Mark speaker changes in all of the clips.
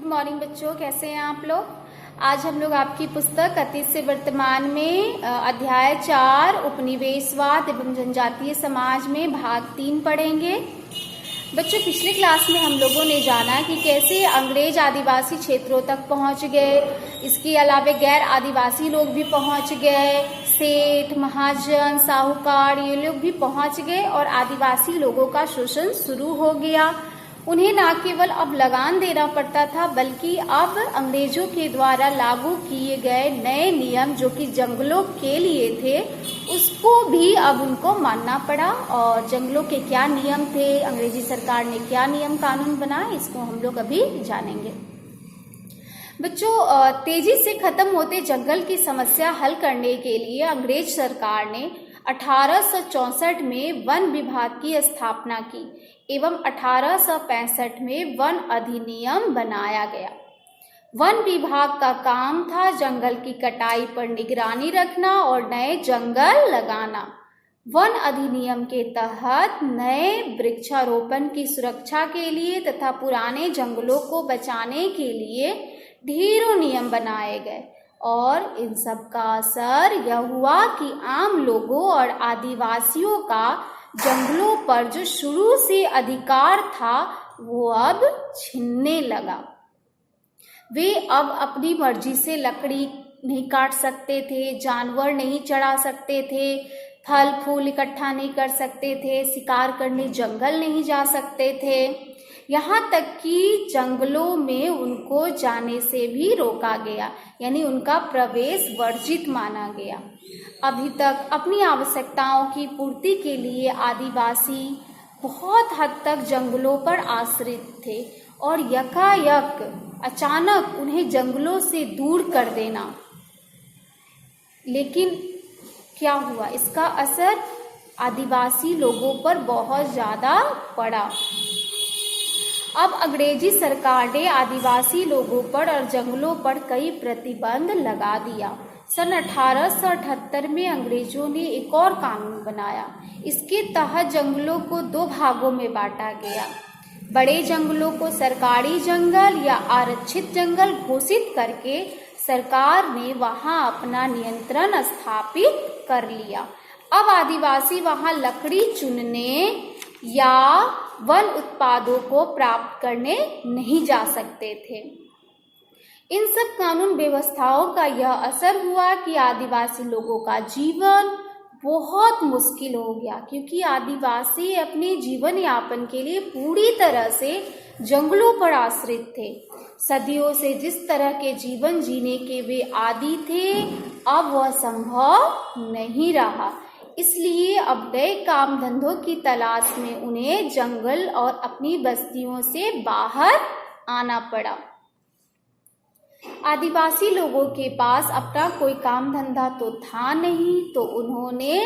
Speaker 1: Morning बच्चों, कैसे हैं आप लोग। आज हम लोग आपकी पुस्तक अतीत से वर्तमान में अध्याय 4 उपनिवेशवाद एवं जनजातीय समाज में भाग 3 पढ़ेंगे। बच्चों, पिछले क्लास में हम लोगों ने जाना कि कैसे अंग्रेज आदिवासी क्षेत्रों तक पहुंच गए। इसके अलावा गैर आदिवासी लोग भी पहुंच गए, सेठ, महाजन, साहूकार ये लोग भी पहुंच गए और आदिवासी लोगों का शोषण शुरू हो गया। उन्हें न केवल अब लगान देना पड़ता था, बल्कि अब अंग्रेजों के द्वारा लागू किए गए नए नियम जो कि जंगलों के लिए थे, उसको भी अब उनको मानना पड़ा। और जंगलों के क्या नियम थे, अंग्रेजी सरकार ने क्या नियम कानून बनाए, इसको हम लोग अभी जानेंगे। बच्चों, तेजी से खत्म होते जंगल की समस्या हल करने के लिए अंग्रेज सरकार ने 1864 में वन विभाग की स्थापना की एवं 1865 में वन अधिनियम बनाया गया। वन विभाग का काम था जंगल की कटाई पर निगरानी रखना और नए जंगल लगाना। वन अधिनियम के तहत नए वृक्षारोपण की सुरक्षा के लिए तथा पुराने जंगलों को बचाने के लिए ढेरों नियम बनाए गए और इन सब का असर यह हुआ कि आम लोगों और आदिवासियों का जंगलों पर जो शुरू से अधिकार था वो अब छिनने लगा। वे अब अपनी मर्जी से लकड़ी नहीं काट सकते थे, जानवर नहीं चढ़ा सकते थे, फल फूल इकट्ठा नहीं कर सकते थे, शिकार करने जंगल नहीं जा सकते थे, यहाँ तक कि जंगलों में उनको जाने से भी रोका गया, यानी उनका प्रवेश वर्जित माना गया। अभी तक अपनी आवश्यकताओं की पूर्ति के लिए आदिवासी बहुत हद तक जंगलों पर आश्रित थे और यकायक अचानक उन्हें जंगलों से दूर कर देना। लेकिन क्या हुआ, इसका असर आदिवासी लोगों पर बहुत ज़्यादा पड़ा। अब अंग्रेजी सरकार ने आदिवासी लोगों पर और जंगलों पर कई प्रतिबंध लगा दिया। सन 1878 में अंग्रेजों ने एक और कानून बनाया। इसके तहत जंगलों को 2 भागों में बांटा गया। बड़े जंगलों को सरकारी जंगल या आरक्षित जंगल घोषित करके सरकार ने वहां अपना नियंत्रण स्थापित कर लिया। अब आदिवासी वहां लकड़ी चुनने या वन उत्पादों को प्राप्त करने नहीं जा सकते थे। इन सब कानून व्यवस्थाओं का यह असर हुआ कि आदिवासी लोगों का जीवन बहुत मुश्किल हो गया, क्योंकि आदिवासी अपने जीवन यापन के लिए पूरी तरह से जंगलों पर आश्रित थे। सदियों से जिस तरह के जीवन जीने के वे आदी थे, अब वह संभव नहीं रहा। इसलिए अब नए काम धंधों की तलाश में उन्हें जंगल और अपनी बस्तियों से बाहर आना पड़ा। आदिवासी लोगों के पास अपना कोई काम धंधा तो था नहीं, तो उन्होंने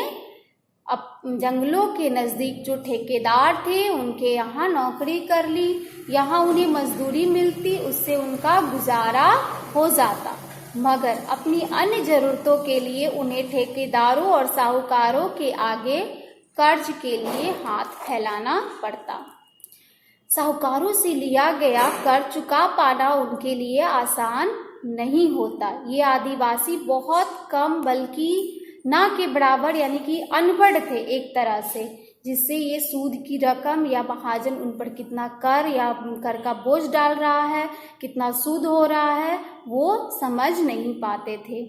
Speaker 1: जंगलों के नज़दीक जो ठेकेदार थे उनके यहाँ नौकरी कर ली। यहाँ उन्हें मजदूरी मिलती, उससे उनका गुजारा हो जाता, मगर अपनी अन्य जरूरतों के लिए उन्हें ठेकेदारों और साहूकारों के आगे कर्ज के लिए हाथ फैलाना पड़ता। साहूकारों से लिया गया कर्ज चुका पाना उनके लिए आसान नहीं होता। ये आदिवासी बहुत कम बल्कि ना के बराबर यानी कि अनपढ़ थे एक तरह से, जिससे ये सूद की रकम या महाजन उन पर कितना कर या कर का बोझ डाल रहा है, कितना सूद हो रहा है, वो समझ नहीं पाते थे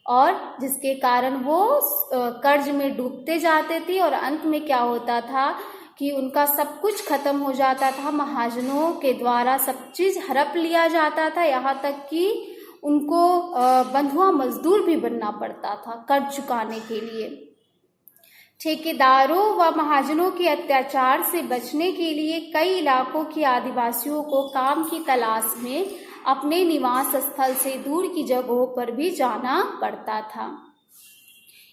Speaker 1: और जिसके कारण वो कर्ज में डूबते जाते थे और अंत में क्या होता था कि उनका सब कुछ खत्म हो जाता था। महाजनों के द्वारा सब चीज़ हड़प लिया जाता था, यहाँ तक कि उनको बंधुआ मजदूर भी बनना पड़ता था कर्ज चुकाने के लिए। ठेकेदारों व महाजनों के अत्याचार से बचने के लिए कई इलाकों के आदिवासियों को काम की तलाश में अपने निवास स्थल से दूर की जगहों पर भी जाना पड़ता था।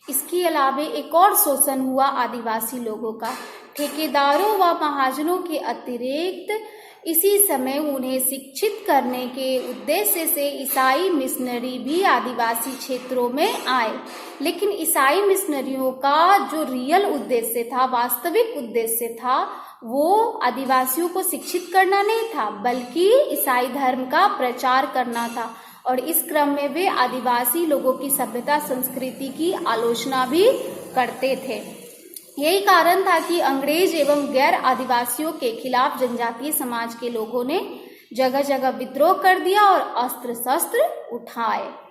Speaker 1: इसके अलावा एक और शोषण हुआ आदिवासी लोगों का। ठेकेदारों व महाजनों के अतिरिक्त इसी समय उन्हें शिक्षित करने के उद्देश्य से ईसाई मिशनरी भी आदिवासी क्षेत्रों में आए। लेकिन ईसाई मिशनरियों का जो रियल उद्देश्य था, वास्तविक उद्देश्य था, वो आदिवासियों को शिक्षित करना नहीं था, बल्कि ईसाई धर्म का प्रचार करना था। और इस क्रम में वे आदिवासी लोगों की सभ्यता संस्कृति की आलोचना भी करते थे। यही कारण था कि अंग्रेज एवं गैर आदिवासियों के खिलाफ जनजातीय समाज के लोगों ने जगह जगह विद्रोह कर दिया और अस्त्र शस्त्र उठाए।